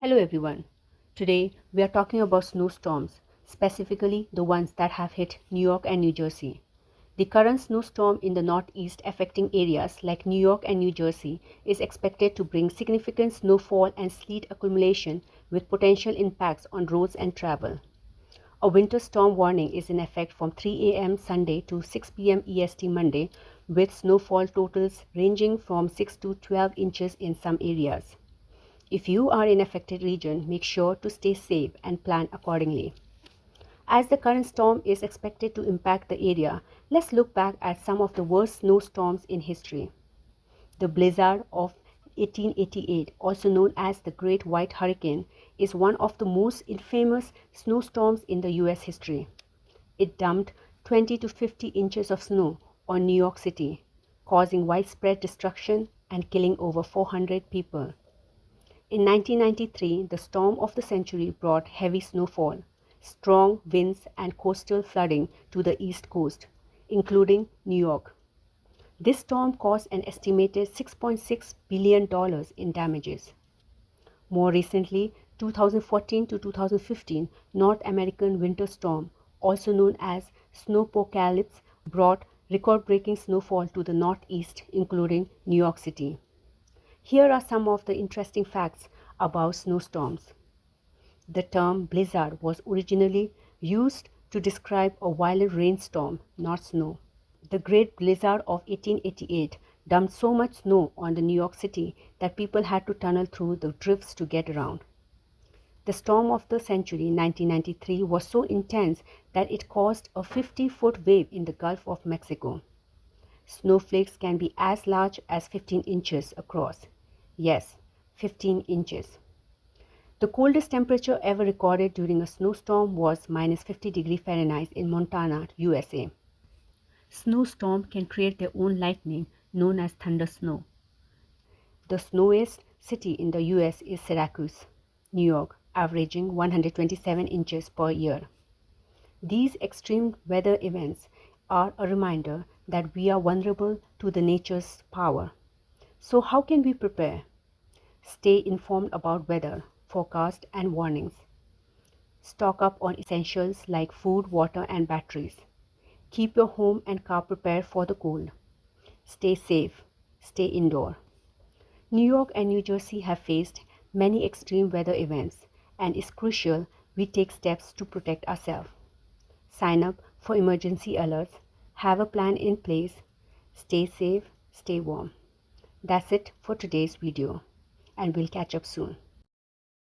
Hello everyone. Today we are talking about snowstorms, specifically the ones that have hit New York and New Jersey. The current snowstorm in the northeast affecting areas like New York and New Jersey is expected to bring significant snowfall and sleet accumulation with potential impacts on roads and travel. A winter storm warning is in effect from 3 a.m. Sunday to 6 p.m. EST Monday, with snowfall totals ranging from 6 to 12 inches in some areas. If you are in affected region, make sure to stay safe and plan accordingly. As the current storm is expected to impact the area, let's look back at some of the worst snowstorms in history. The blizzard of 1888, also known as the Great White Hurricane, is one of the most infamous snowstorms in the US history. It dumped 20 to 50 inches of snow on New York City, causing widespread destruction and killing over 400 people. In 1993, the storm of the century brought heavy snowfall, strong winds, and coastal flooding to the East Coast, including New York. This storm caused an estimated $6.6 billion in damages. More recently, 2014 to 2015 North American winter storm, also known as snowpocalypse, brought record-breaking snowfall to the Northeast, including New York City. Here are some of the interesting facts about snowstorms. The term blizzard was originally used to describe a violent rainstorm, not snow. The Great Blizzard of 1888 dumped so much snow on the New York City that people had to tunnel through the drifts to get around. The storm of the century, 1993, was so intense that it caused a 50-foot wave in the Gulf of Mexico. Snowflakes can be as large as 15 inches across. Yes, 15 inches. The coldest temperature ever recorded during a snowstorm was minus 50 degrees Fahrenheit in Montana, USA. Snowstorms can create their own lightning, known as thunder snow. The snowiest city in the US is Syracuse, New York, averaging 127 inches per year. These extreme weather events are a reminder that we are vulnerable to the nature's power. So how can we prepare? Stay informed about weather, forecast, and warnings. Stock up on essentials like food, water, and batteries. Keep your home and car prepared for the cold. Stay safe. Stay indoor. New York and New Jersey have faced many extreme weather events, and it's crucial we take steps to protect ourselves. Sign up for emergency alerts. Have a plan in place. Stay safe. Stay warm. That's it for today's video, and we'll catch up soon.